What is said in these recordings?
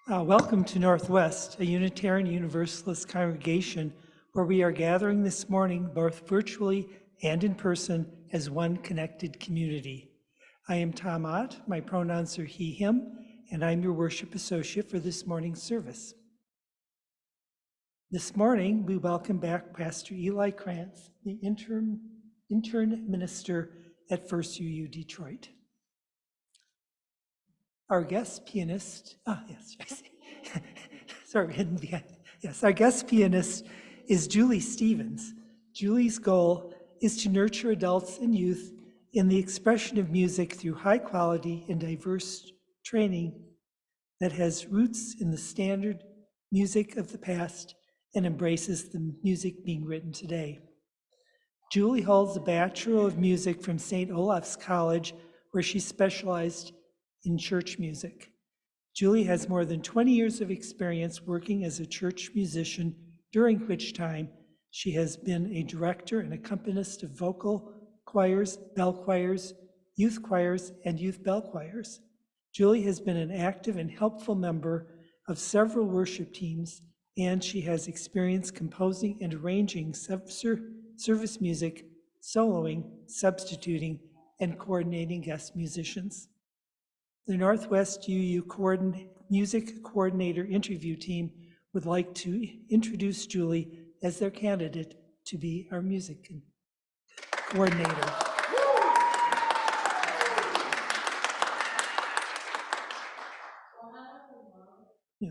Welcome to Northwest, a Unitarian Universalist congregation where we are gathering this morning both virtually and in person as one connected community. I am Tom Ott, my pronouns are he, him, and I'm your worship associate for this morning's service. This morning, we welcome back Pastor Eli Kranz, the intern minister at First UU Detroit. Our guest pianist, sorry, hidden behind. Yes, our guest pianist is Julie Stevens. Julie's goal is to nurture adults and youth in the expression of music through high quality and diverse training that has roots in the standard music of the past and embraces the music being written today. Julie holds a Bachelor of Music from St. Olaf's College, where she specialized in church music. Julie has more than 20 years of experience working as a church musician, during which time she has been a director and accompanist of vocal choirs, bell choirs, youth choirs, and youth bell choirs. Julie has been an active and helpful member of several worship teams, and she has experience composing and arranging service music, soloing, substituting, and coordinating guest musicians. The Northwest UU Music Coordinator Interview Team would like to introduce Julie as their candidate to be our music coordinator. Yeah.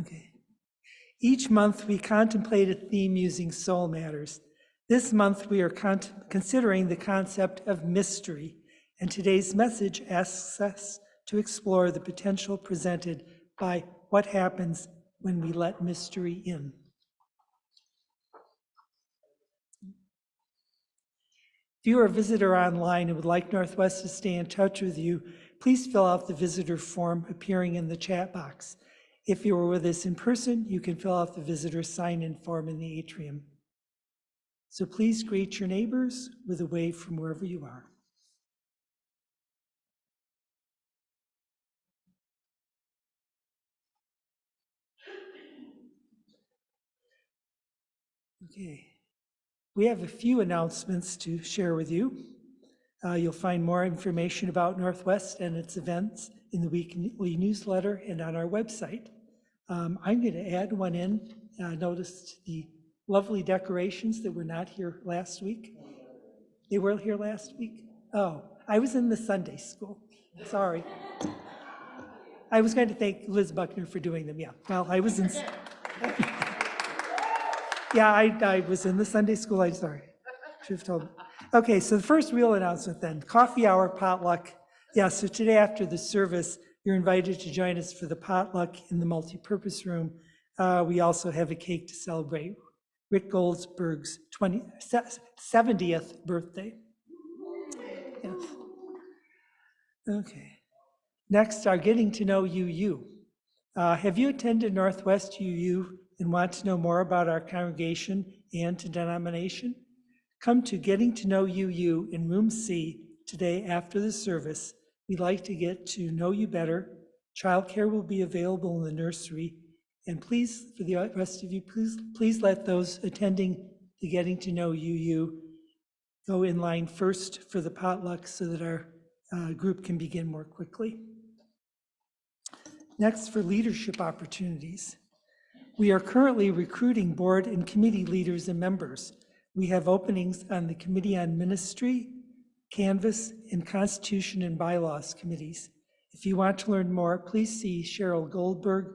Okay. Each month we contemplate a theme using soul matters. This month we are considering the concept of mystery. And today's message asks us to explore the potential presented by what happens when we let mystery in. If you are a visitor online and would like Northwest to stay in touch with you, please fill out the visitor form appearing in the chat box. If you are with us in person, you can fill out the visitor sign-in form in the atrium. So please greet your neighbors with a wave from wherever you are. Okay, we have a few announcements to share with you. You'll find more information about Northwest and its events in the weekly newsletter and on our website. I'm going to add one in. I noticed the lovely decorations that were not here last week. They were here last week? Oh, I was in the Sunday school. Sorry. I was going to thank Liz Buckner for doing them, yeah. Well, I was in... Yeah, I was in the Sunday school, I'm sorry. Should have told me. Okay, so the first real announcement then, coffee hour potluck. Yeah, so today after the service, you're invited to join us for the potluck in the multipurpose room. We also have a cake to celebrate Rick Goldsberg's 70th birthday. Yes. Okay. Next, our Getting to Know UU. Have you attended Northwest UU and want to know more about our congregation and denomination? Come to Getting to Know UU in Room C today after the service. We'd like to get to know you better. Childcare will be available in the nursery. And please, for the rest of you, please let those attending the Getting to Know UU go in line first for the potluck so that our group can begin more quickly. Next, for leadership opportunities. We are currently recruiting board and committee leaders and members. We have openings on the Committee on Ministry, Canvas, and Constitution and Bylaws committees. If you want to learn more, please see Cheryl Goldberg,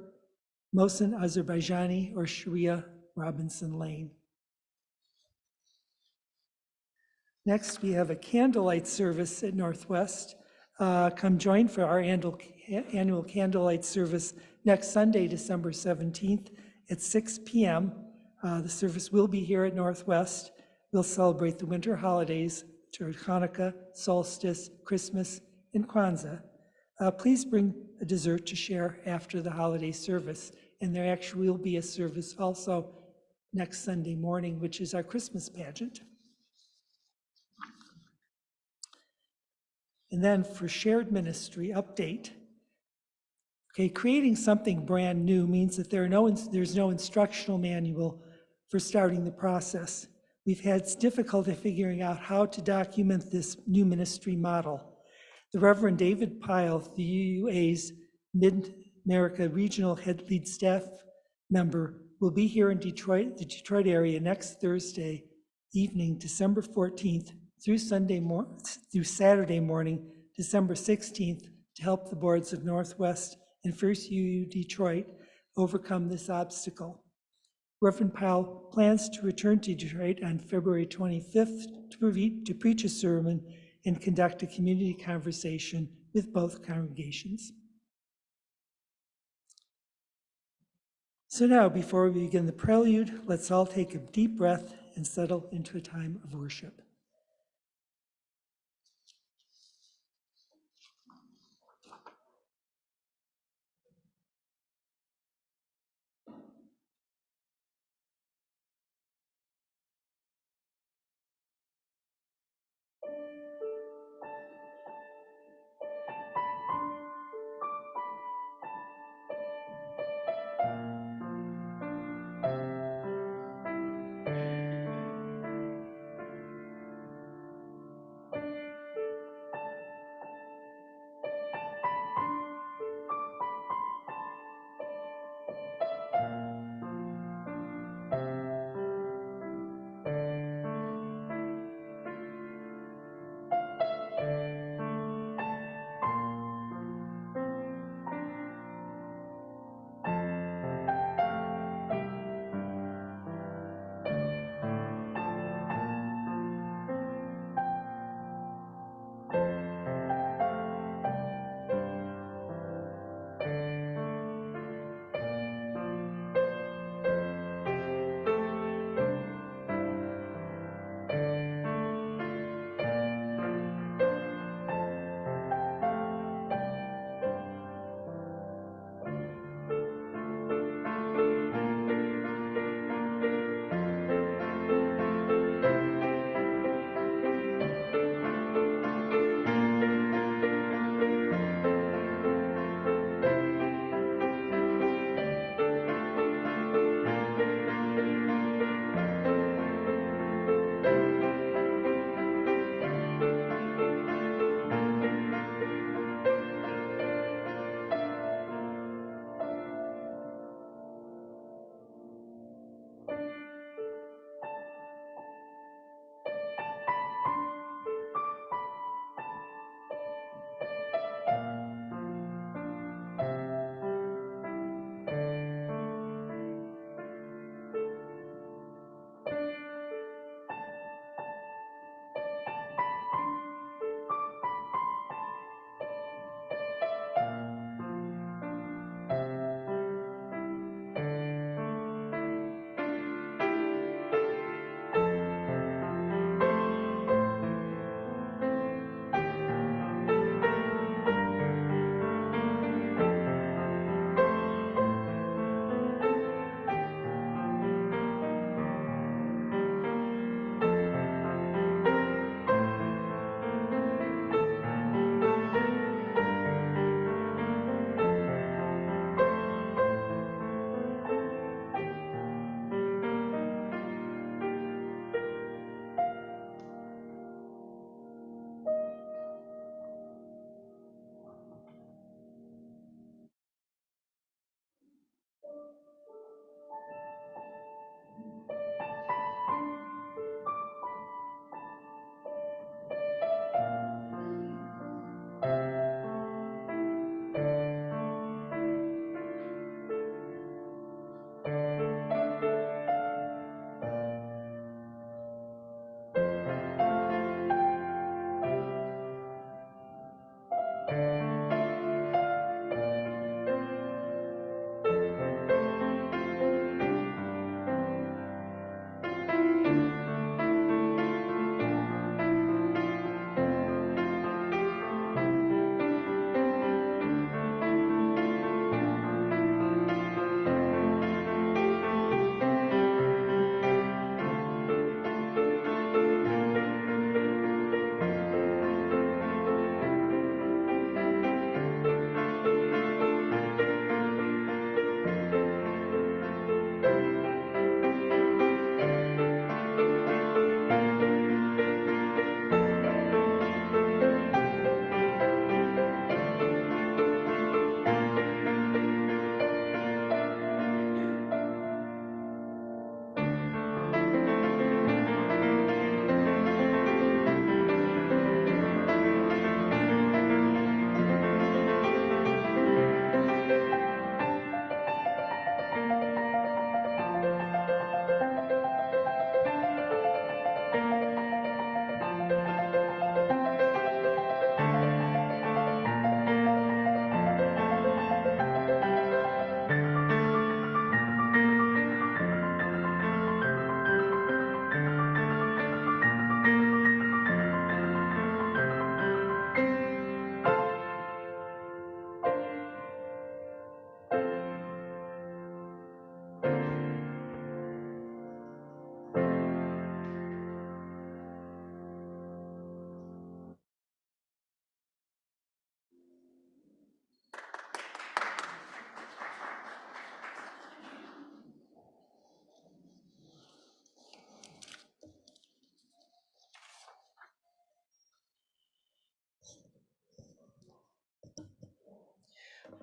Mohsen Azerbaijani, or Sharia Robinson Lane. Next, we have a candlelight service at Northwest. Come join for our annual candlelight service next Sunday, December 17th at 6 p.m. The service will be here at Northwest. We'll celebrate the winter holidays, Hanukkah, solstice, Christmas, and Kwanzaa. Please bring a dessert to share after the holiday service. And there actually will be a service also next Sunday morning, which is our Christmas pageant. And then for shared ministry update, Okay, creating something brand new means that there's no instructional manual for starting the process. We've had difficulty figuring out how to document this new ministry model. The Reverend David Pyle, the UUA's Mid-America Regional Head Lead Staff member, will be here in Detroit, the Detroit area next Thursday evening, December 14th, through Saturday morning, December 16th, to help the boards of Northwest and First UU Detroit overcome this obstacle. Reverend Powell plans to return to Detroit on February 25th to preach a sermon and conduct a community conversation with both congregations. So now, before we begin the prelude, let's all take a deep breath and settle into a time of worship.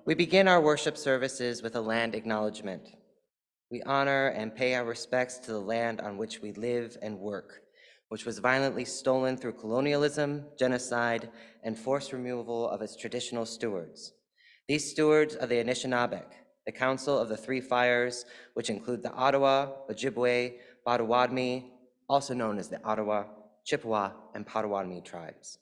We begin our worship services with a land acknowledgement. We honor and pay our respects to the land on which we live and work, which was violently stolen through colonialism, genocide, and forced removal of its traditional stewards. These stewards are the Anishinaabeg, the Council of the Three Fires, which include the Ottawa, Ojibwe, Potawatomi, also known as the Ottawa, Chippewa, and Potawatomi tribes.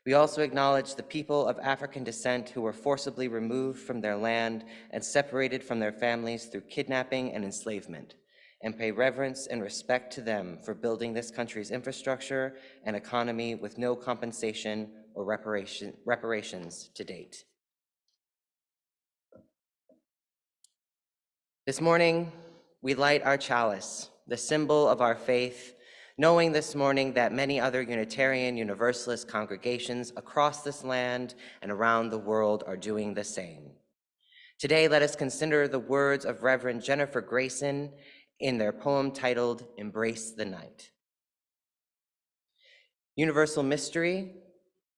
We also acknowledge the people of African descent who were forcibly removed from their land and separated from their families through kidnapping and enslavement, and pay reverence and respect to them for building this country's infrastructure and economy with no compensation or reparations to date. This morning, we light our chalice, the symbol of our faith, knowing this morning that many other Unitarian Universalist congregations across this land and around the world are doing the same. Today, let us consider the words of Reverend Jennifer Grayson in their poem titled Embrace the Night. Universal mystery,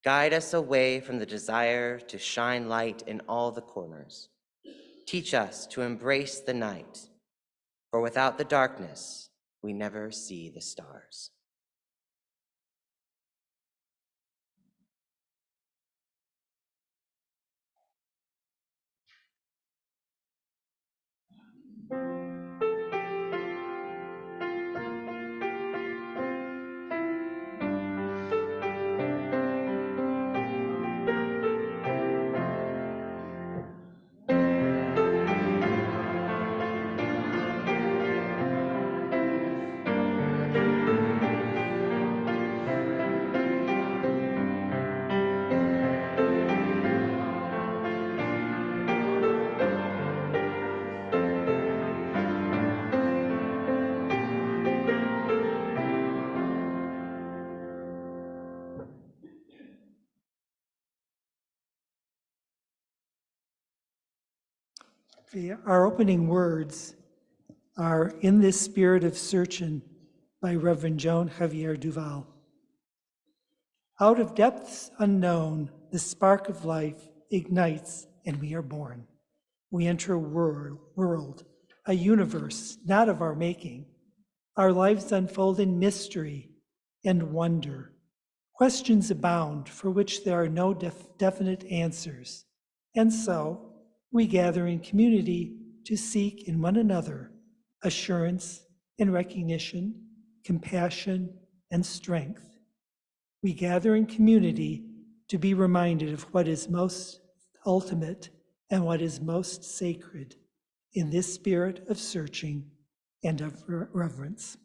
guide us away from the desire to shine light in all the corners. Teach us to embrace the night, for without the darkness, we never see the stars. Our opening words are In This Spirit of Searching by Reverend Joan Javier Duval. Out of depths unknown, the spark of life ignites and we are born. We enter a world, a universe not of our making. Our lives unfold in mystery and wonder. Questions abound for which there are no definite answers. And so, we gather in community to seek in one another assurance and recognition, compassion and strength. We gather in community to be reminded of what is most ultimate and what is most sacred in this spirit of searching and of reverence.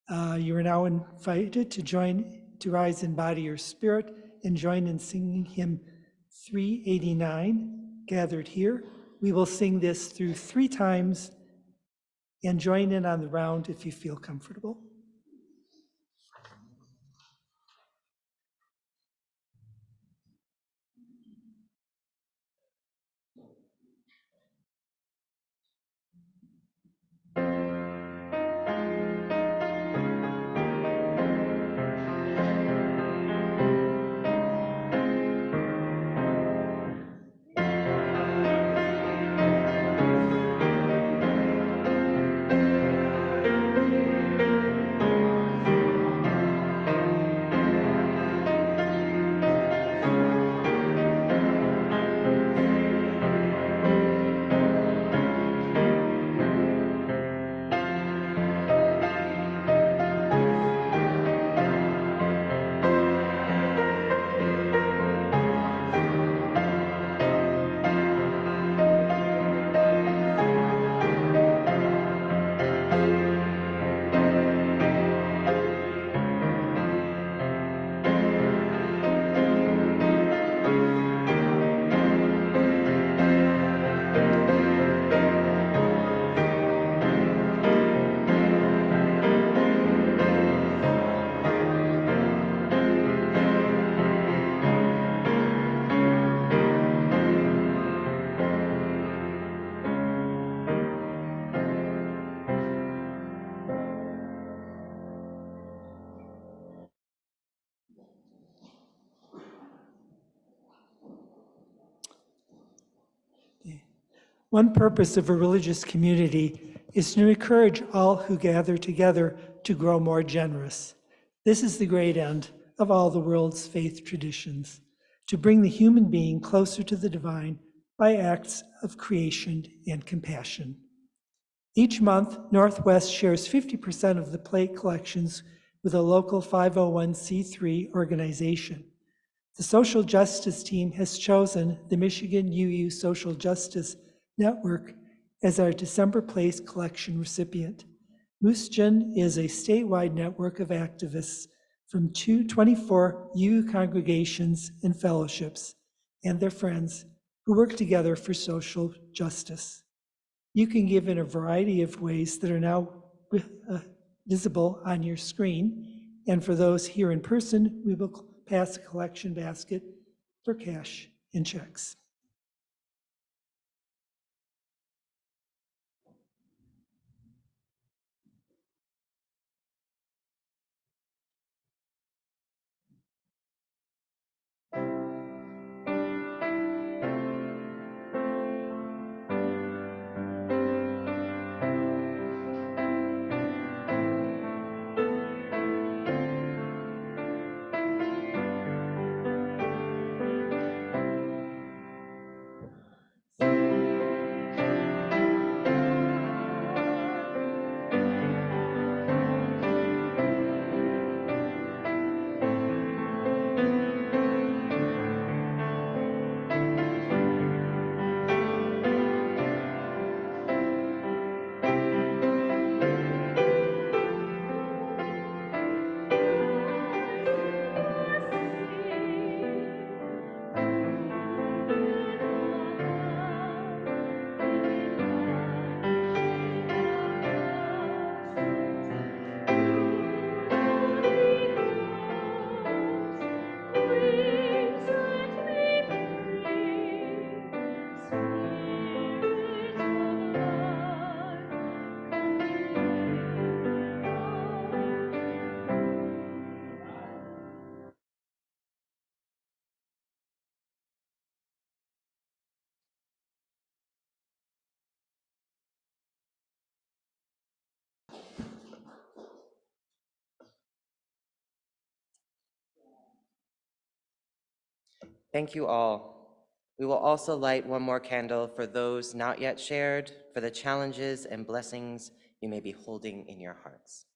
You are now invited to rise in body or spirit and join in singing hymn 389, Gathered Here. We will sing this through 3 times and join in on the round if you feel comfortable. One purpose of a religious community is to encourage all who gather together to grow more generous. This is the great end of all the world's faith traditions, to bring the human being closer to the divine by acts of creation and compassion. Each month, Northwest shares 50% of the plate collections with a local 501c3 organization. The social justice team has chosen the Michigan UU Social Justice Network as our December Place collection recipient. Moosgen is a statewide network of activists from 24 UU congregations and fellowships and their friends who work together for social justice. You can give in a variety of ways that are now visible on your screen. And for those here in person, we will pass a collection basket for cash and checks. Thank you all. We will also light one more candle for those not yet shared, for the challenges and blessings you may be holding in your hearts.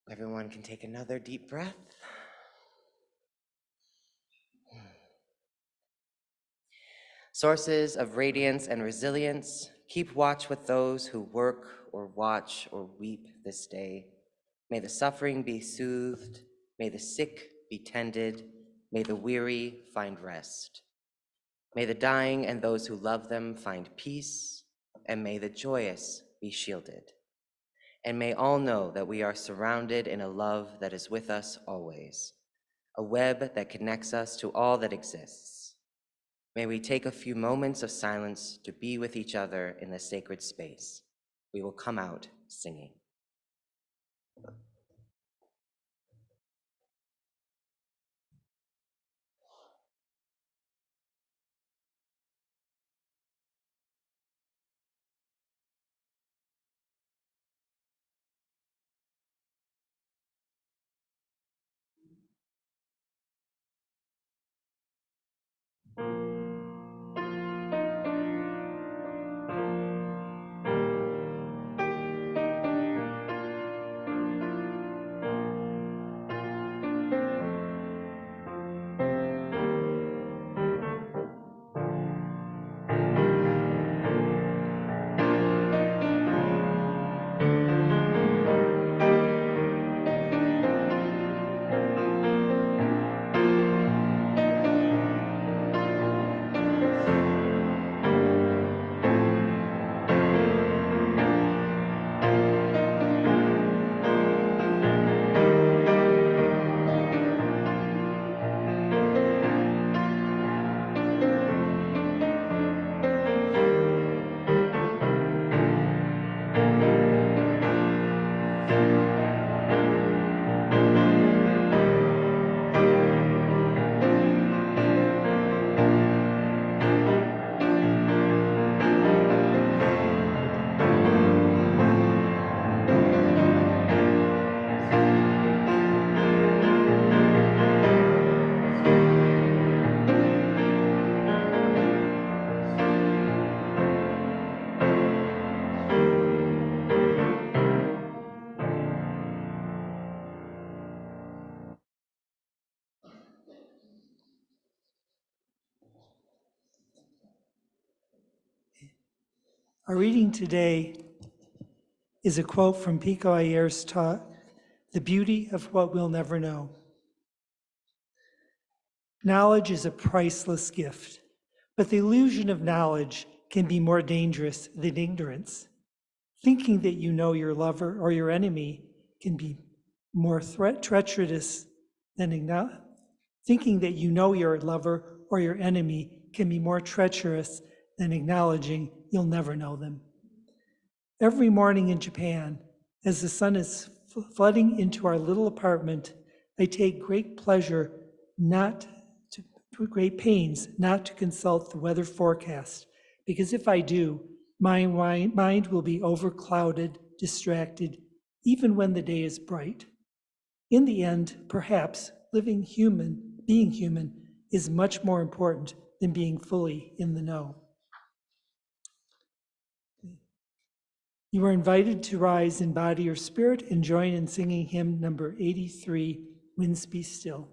Everyone can take another deep breath. Sources of radiance and resilience, keep watch with those who work or watch or weep this day. May the suffering be soothed, may the sick be tended, may the weary find rest. May the dying and those who love them find peace, and may the joyous be shielded. And may all know that we are surrounded in a love that is with us always, a web that connects us to all that exists. May we take a few moments of silence to be with each other in the sacred space. We will come out singing. Our reading today is a quote from Pico Ayer's talk, "The Beauty of What We'll Never Know." Knowledge is a priceless gift, but the illusion of knowledge can be more dangerous than ignorance. Thinking that you know your lover or your enemy can be more treacherous than thinking that you know your lover or your enemy can be more treacherous than acknowledging you'll never know them. Every morning in Japan, as the sun is flooding into our little apartment, I take great pains not to consult the weather forecast, because if I do, my mind will be overclouded, distracted, even when the day is bright. In the end, perhaps being human, is much more important than being fully in the know. You are invited to rise in body or spirit and join in singing hymn number 83, Winds Be Still.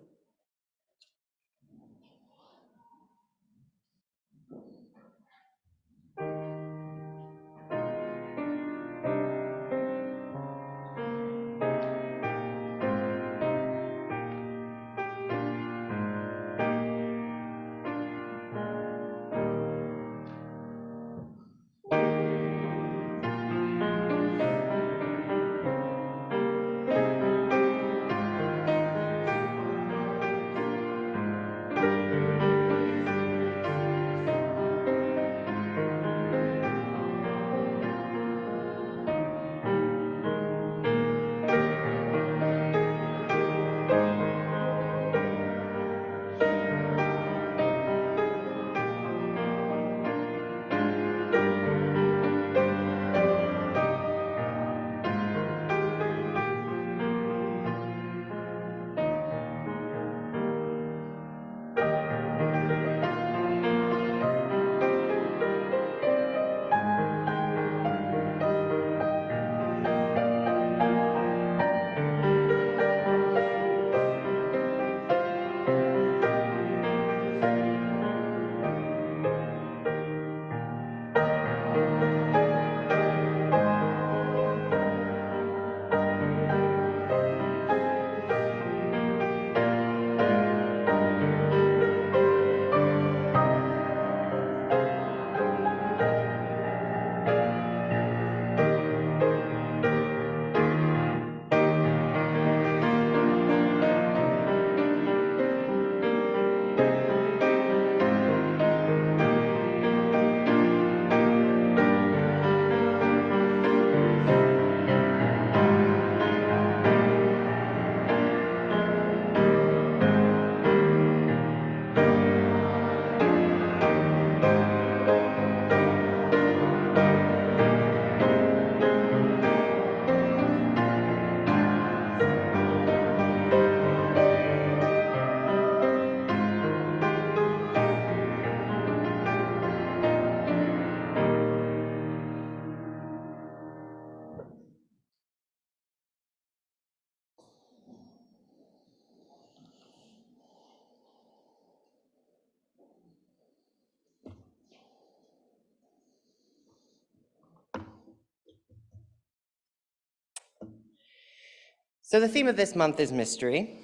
So the theme of this month is mystery,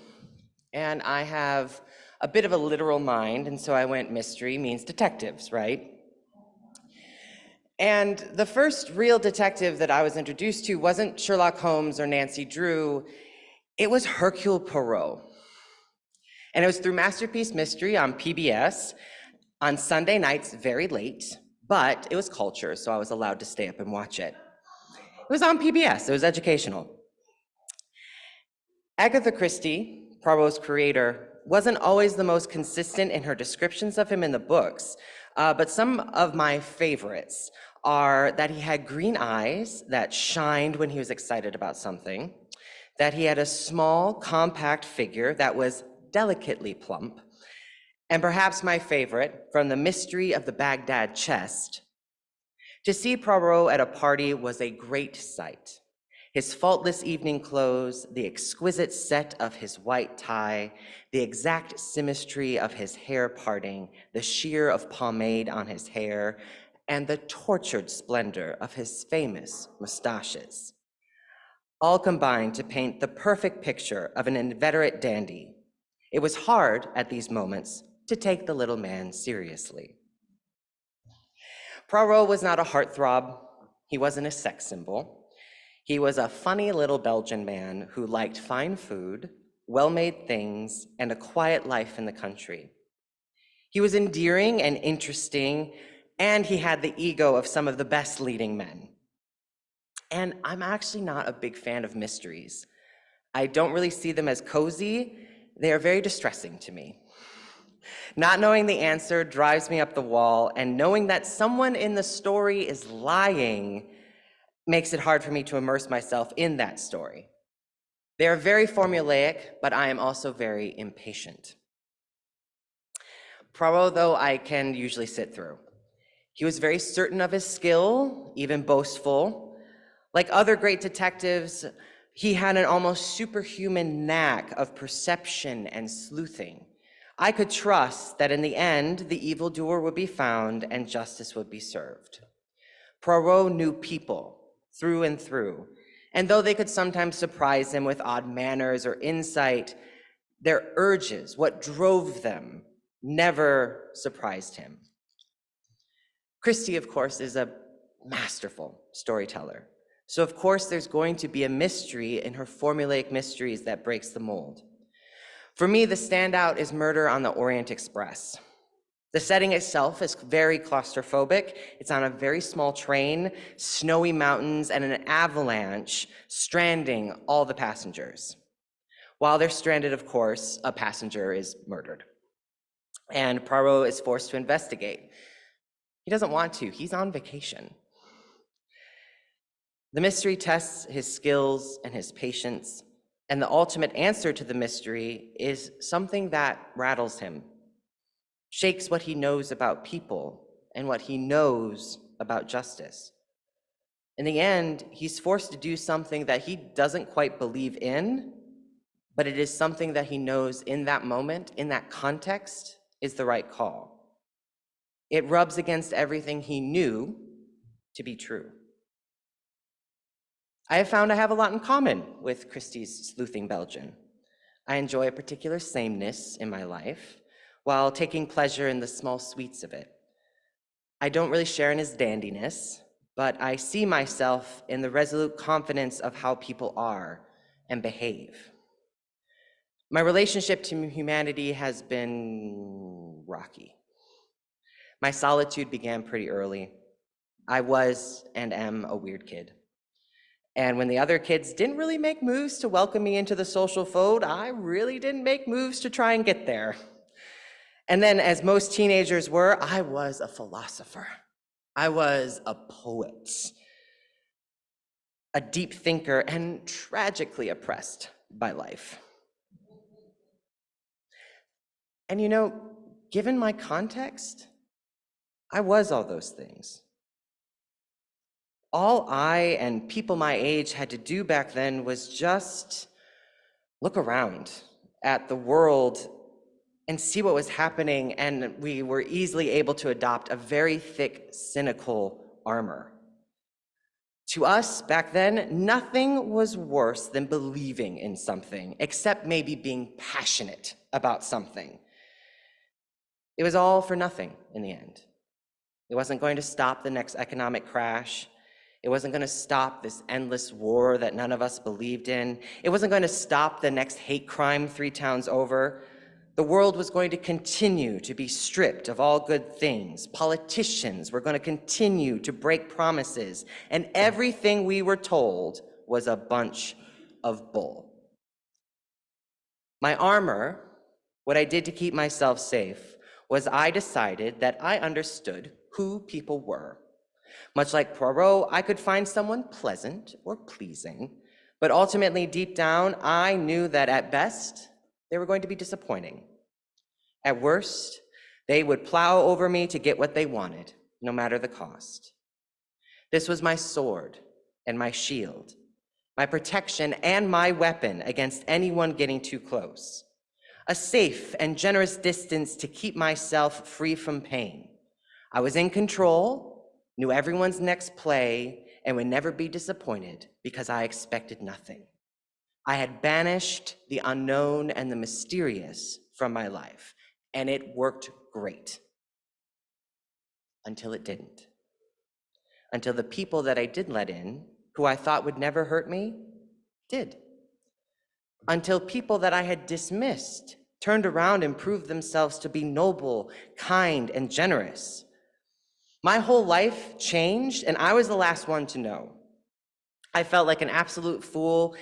and I have a bit of a literal mind, and so I went mystery means detectives, right? And the first real detective that I was introduced to wasn't Sherlock Holmes or Nancy Drew, it was Hercule Poirot. And it was through Masterpiece Mystery on PBS on Sunday nights very late, but it was culture, so I was allowed to stay up and watch it. It was on PBS, it was educational. Agatha Christie, Poirot's creator, wasn't always the most consistent in her descriptions of him in the books, but some of my favorites are that he had green eyes that shined when he was excited about something, that he had a small, compact figure that was delicately plump, and perhaps my favorite, from The Mystery of the Baghdad Chest, to see Poirot at a party was a great sight. His faultless evening clothes, the exquisite set of his white tie, the exact symmetry of his hair parting, the sheer of pomade on his hair, and the tortured splendor of his famous mustaches, all combined to paint the perfect picture of an inveterate dandy. It was hard at these moments to take the little man seriously. Poirot was not a heartthrob. He wasn't a sex symbol. He was a funny little Belgian man who liked fine food, well-made things, and a quiet life in the country. He was endearing and interesting, and he had the ego of some of the best leading men. And I'm actually not a big fan of mysteries. I don't really see them as cozy. They are very distressing to me. Not knowing the answer drives me up the wall, and knowing that someone in the story is lying makes it hard for me to immerse myself in that story. They are very formulaic, but I am also very impatient. Poirot, though, I can usually sit through. He was very certain of his skill, even boastful. Like other great detectives, he had an almost superhuman knack of perception and sleuthing. I could trust that in the end, the evildoer would be found and justice would be served. Poirot knew people through and through, and though they could sometimes surprise him with odd manners or insight, their urges, what drove them, never surprised him. Christie, of course, is a masterful storyteller. So of course, there's going to be a mystery in her formulaic mysteries that breaks the mold. For me, the standout is Murder on the Orient Express. The setting itself is very claustrophobic. It's on a very small train, snowy mountains, and an avalanche stranding all the passengers. While they're stranded, of course, a passenger is murdered. And Poirot is forced to investigate. He doesn't want to, he's on vacation. The mystery tests his skills and his patience, and the ultimate answer to the mystery is something that rattles him, shakes what he knows about people and what he knows about justice. In the end, he's forced to do something that he doesn't quite believe in, but it is something that he knows in that moment, in that context, is the right call. It rubs against everything he knew to be true. I have found I have a lot in common with Christie's sleuthing Belgian. I enjoy a particular sameness in my life, while taking pleasure in the small sweets of it. I don't really share in his dandiness, but I see myself in the resolute confidence of how people are and behave. My relationship to humanity has been rocky. My solitude began pretty early. I was and am a weird kid. And when the other kids didn't really make moves to welcome me into the social fold, I really didn't make moves to try and get there. And then, as most teenagers were, I was a philosopher. I was a poet, a deep thinker, and tragically oppressed by life. And you know, given my context, I was all those things. All I and people my age had to do back then was just look around at the world and see what was happening, and we were easily able to adopt a very thick, cynical armor. To us, back then, nothing was worse than believing in something, except maybe being passionate about something. It was all for nothing in the end. It wasn't going to stop the next economic crash. It wasn't going to stop this endless war that none of us believed in. It wasn't going to stop the next hate crime 3 towns over. The world was going to continue to be stripped of all good things. Politicians were going to continue to break promises, and everything we were told was a bunch of bull. My armor, what I did to keep myself safe, was I decided that I understood who people were. Much like Poirot, I could find someone pleasant or pleasing, but ultimately, deep down, I knew that at best, they were going to be disappointing. At worst, they would plow over me to get what they wanted, no matter the cost. This was my sword and my shield, my protection and my weapon against anyone getting too close. A safe and generous distance to keep myself free from pain. I was in control, knew everyone's next play, and would never be disappointed because I expected nothing. I had banished the unknown and the mysterious from my life, and it worked great. Until it didn't. Until the people that I did let in, who I thought would never hurt me, did. Until people that I had dismissed turned around and proved themselves to be noble, kind, and generous. My whole life changed, and I was the last one to know. I felt like an absolute fool,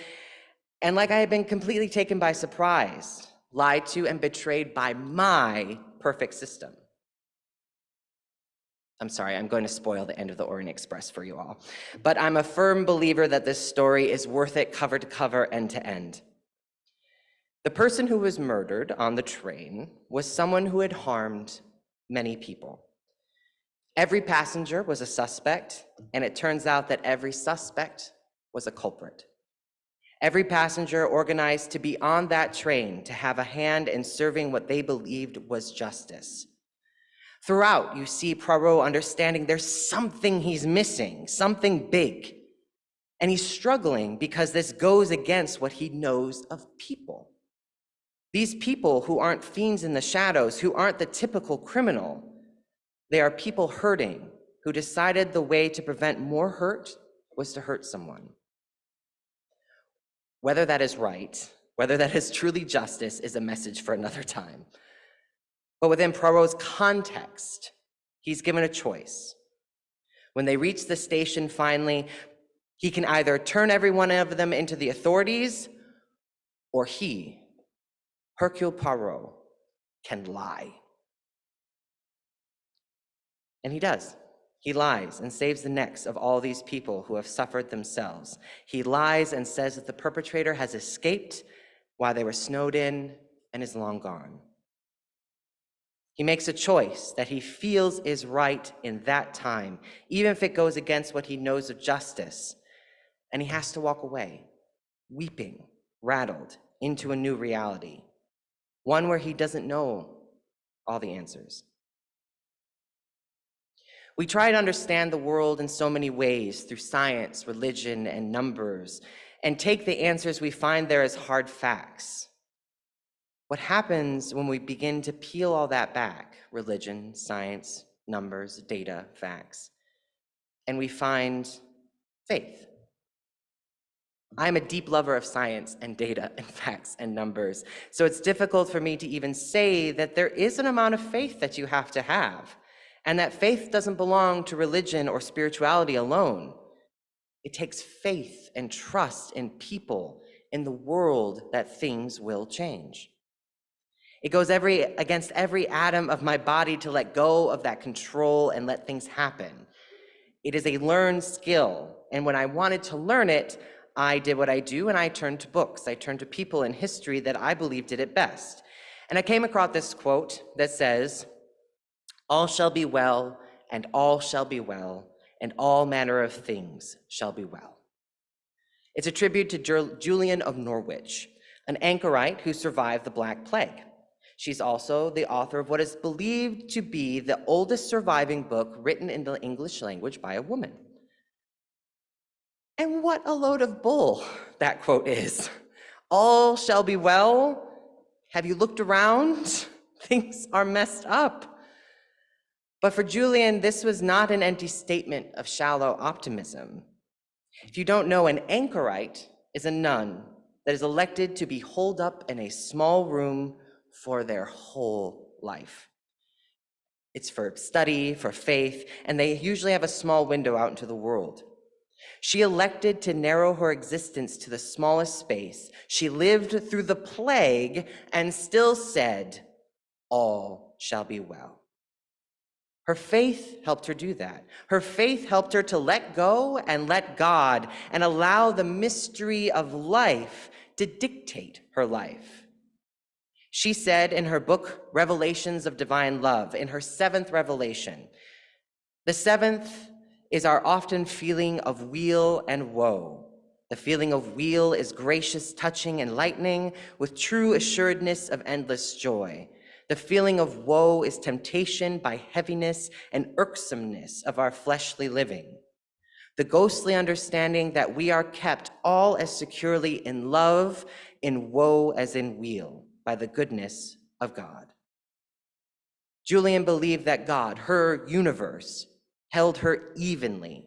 and like I had been completely taken by surprise, lied to, and betrayed by my perfect system. I'm sorry, I'm going to spoil the end of the Orient Express for you all. But I'm a firm believer that this story is worth it cover to cover, end to end. The person who was murdered on the train was someone who had harmed many people. Every passenger was a suspect, and it turns out that every suspect was a culprit. Every passenger organized to be on that train to have a hand in serving what they believed was justice. Throughout, you see Poirot understanding there's something he's missing, something big. And he's struggling because this goes against what he knows of people. These people who aren't fiends in the shadows, who aren't the typical criminal, they are people hurting, who decided the way to prevent more hurt was to hurt someone. Whether that is right, whether that is truly justice, is a message for another time. But within Poirot's context, he's given a choice. When they reach the station finally, he can either turn every one of them into the authorities, or he, Hercule Poirot, can lie. And he does. He lies and saves the necks of all these people who have suffered themselves. He lies and says that the perpetrator has escaped while they were snowed in and is long gone. He makes a choice that he feels is right in that time, even if it goes against what he knows of justice. And he has to walk away, weeping, rattled, into a new reality, one where he doesn't know all the answers. We try to understand the world in so many ways through science, religion, and numbers, and take the answers we find there as hard facts. What happens when we begin to peel all that back, religion, science, numbers, data, facts, and we find faith? I'm a deep lover of science and data and facts and numbers, so it's difficult for me to even say that there is an amount of faith that you have to have, and that faith doesn't belong to religion or spirituality alone. It takes faith and trust in people, in the world, that things will change. It goes against every atom of my body to let go of that control and let things happen. It is a learned skill, and when I wanted to learn it, I did what I do, and I turned to books. I turned to people in history that I believe did it best. And I came across this quote that says, "All shall be well, and all shall be well, and all manner of things shall be well." It's a tribute to Julian of Norwich, an anchorite who survived the Black Plague. She's also the author of what is believed to be the oldest surviving book written in the English language by a woman. And what a load of bull that quote is. All shall be well. Have you looked around? Things are messed up. But for Julian, this was not an empty statement of shallow optimism. If you don't know, an anchorite is a nun that is elected to be holed up in a small room for their whole life. It's for study, for faith, and they usually have a small window out into the world. She elected to narrow her existence to the smallest space. She lived through the plague and still said, "All shall be well." Her faith helped her do that. Her faith helped her to let go and let God and allow the mystery of life to dictate her life. She said in her book, Revelations of Divine Love, in her 7th revelation, the 7th is our often feeling of weal and woe. The feeling of weal is gracious, touching, enlightening, with true assuredness of endless joy. The feeling of woe is temptation by heaviness and irksomeness of our fleshly living. The ghostly understanding that we are kept all as securely in love, in woe as in weal, by the goodness of God. Julian believed that God, her universe, held her evenly.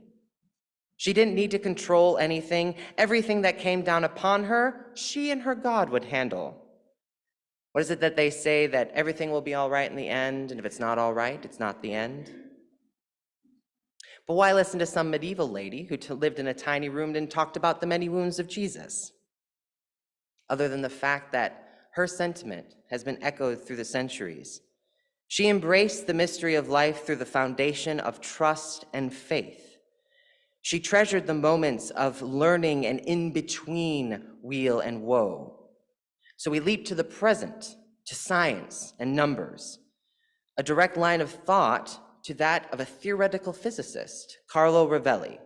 She didn't need to control anything. Everything that came down upon her, she and her God would handle. What is it that they say, that everything will be all right in the end, and if it's not all right, it's not the end? But why listen to some medieval lady who lived in a tiny room and talked about the many wounds of Jesus? Other than the fact that her sentiment has been echoed through the centuries. She embraced the mystery of life through the foundation of trust and faith. She treasured the moments of learning and in between weal and woe. So we leap to the present, to science and numbers, a direct line of thought to that of a theoretical physicist, Carlo Rovelli.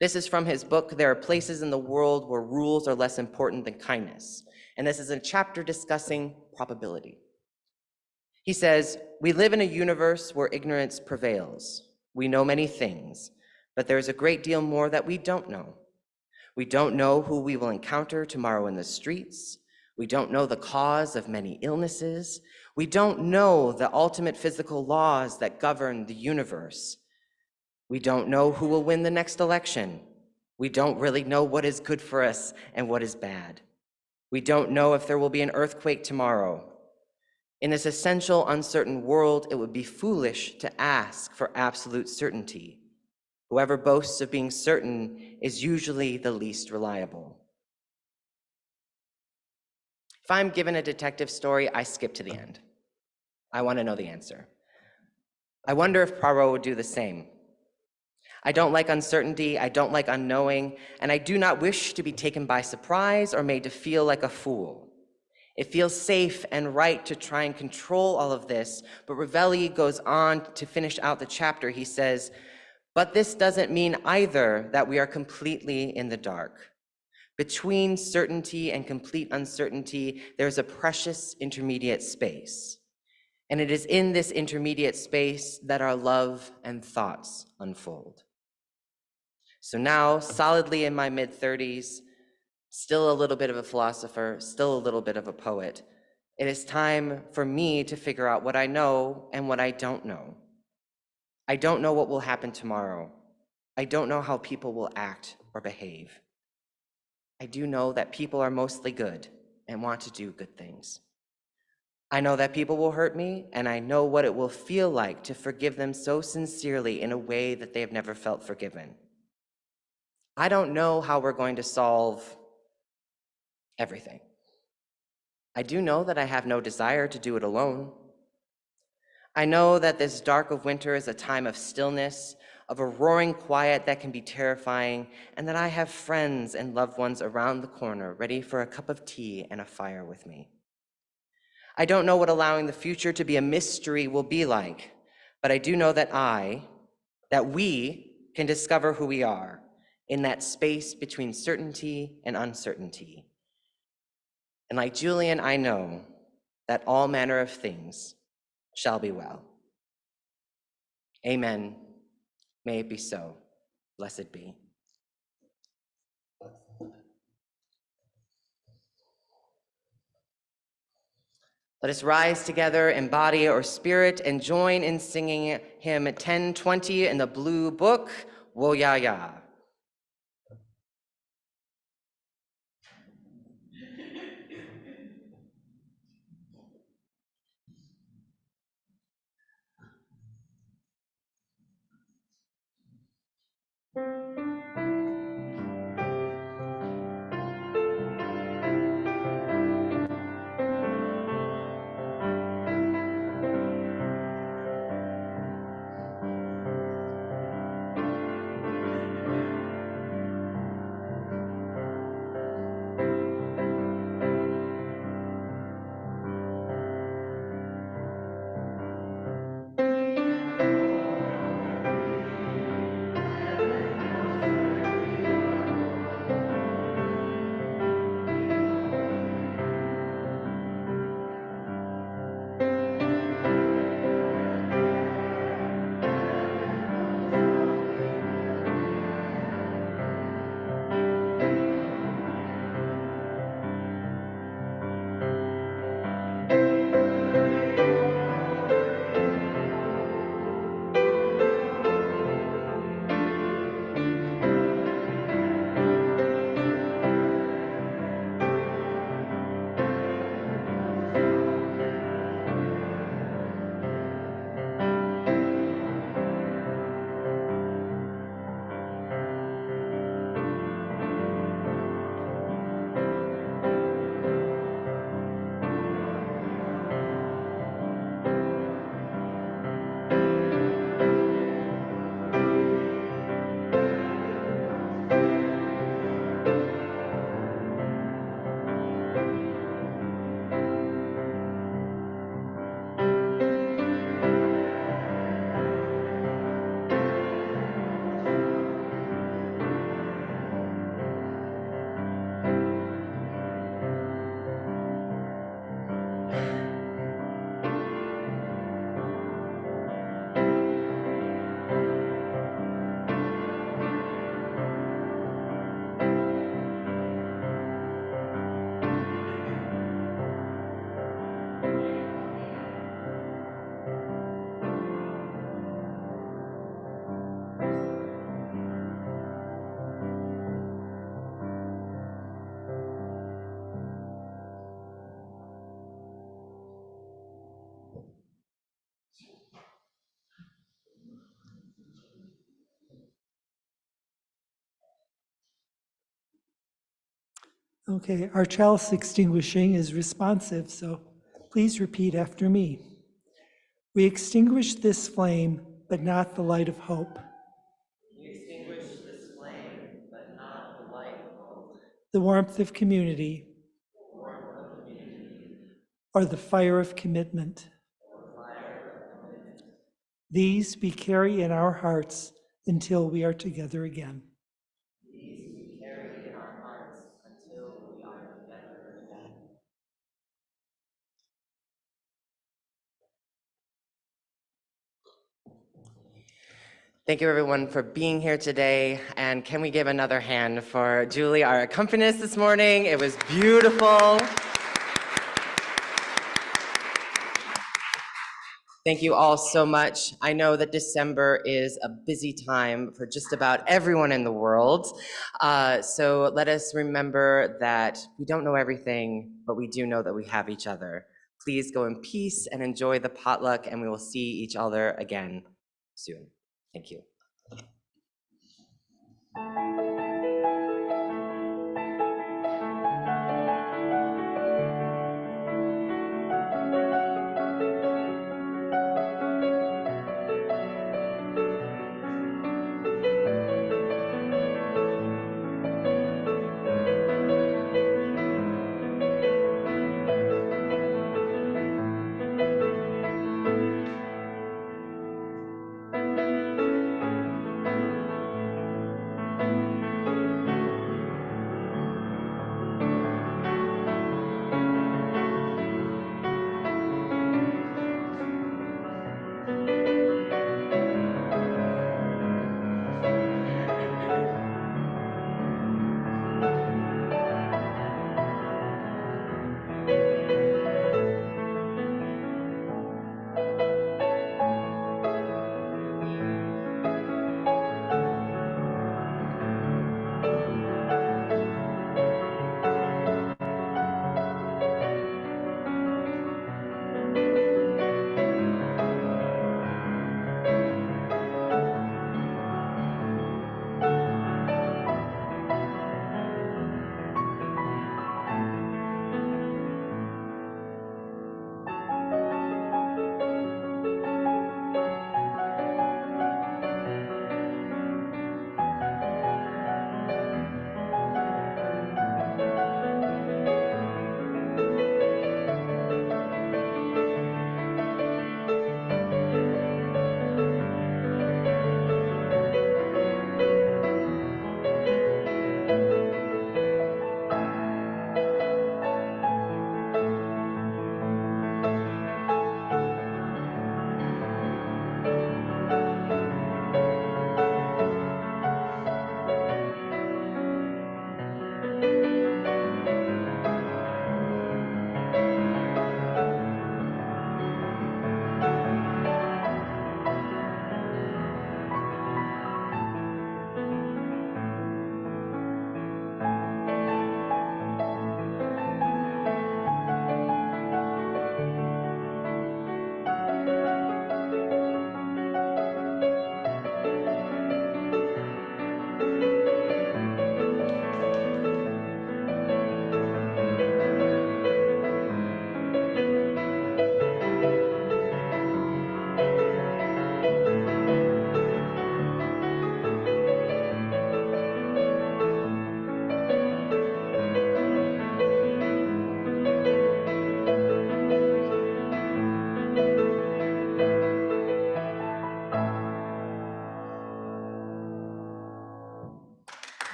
This is from his book, There Are Places in the World Where Rules Are Less Important Than Kindness. And this is a chapter discussing probability. He says, we live in a universe where ignorance prevails. We know many things, but there is a great deal more that we don't know. We don't know who we will encounter tomorrow in the streets. We don't know the cause of many illnesses. We don't know the ultimate physical laws that govern the universe. We don't know who will win the next election. We don't really know what is good for us and what is bad. We don't know if there will be an earthquake tomorrow. In this essential, uncertain world, it would be foolish to ask for absolute certainty. Whoever boasts of being certain is usually the least reliable. If I'm given a detective story, I skip to the end. I want to know the answer. I wonder if Poirot would do the same. I don't like uncertainty, I don't like unknowing, and I do not wish to be taken by surprise or made to feel like a fool. It feels safe and right to try and control all of this, but Rovelli goes on to finish out the chapter. He says, but this doesn't mean either that we are completely in the dark. Between certainty and complete uncertainty, there's a precious intermediate space. And it is in this intermediate space that our love and thoughts unfold. So now, solidly in my mid-30s, still a little bit of a philosopher, still a little bit of a poet, it is time for me to figure out what I know and what I don't know. I don't know what will happen tomorrow. I don't know how people will act or behave. I do know that people are mostly good and want to do good things. I know that people will hurt me, and I know what it will feel like to forgive them so sincerely in a way that they have never felt forgiven. I don't know how we're going to solve everything. I do know that I have no desire to do it alone. I know that this dark of winter is a time of stillness, of a roaring quiet that can be terrifying, and that I have friends and loved ones around the corner ready for a cup of tea and a fire with me. I don't know what allowing the future to be a mystery will be like, but I do know that we can discover who we are in that space between certainty and uncertainty. And like Julian, I know that all manner of things shall be well. Amen. May it be so. Blessed be. Let us rise together in body or spirit and join in singing hymn 1020 in the Blue Book, Wo Ya Ya. Okay, our chalice extinguishing is responsive, so please repeat after me. We extinguish this flame, but not the light of hope. We extinguish this flame, but not the light of hope. The warmth of community, or the fire of commitment. These we carry in our hearts until we are together again. These we carry in our hearts until we are together again. Thank you, everyone, for being here today. And can we give another hand for Julie, our accompanist this morning? It was beautiful. Thank you all so much. I know that December is a busy time for just about everyone in the world. So let us remember that we don't know everything, but we do know that we have each other. Please go in peace and enjoy the potluck, and we will see each other again soon. Thank you.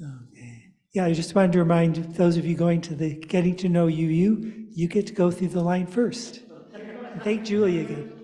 Okay. Yeah, I just wanted to remind those of you going to the Getting to Know You, you get to go through the line first. And thank Julie again.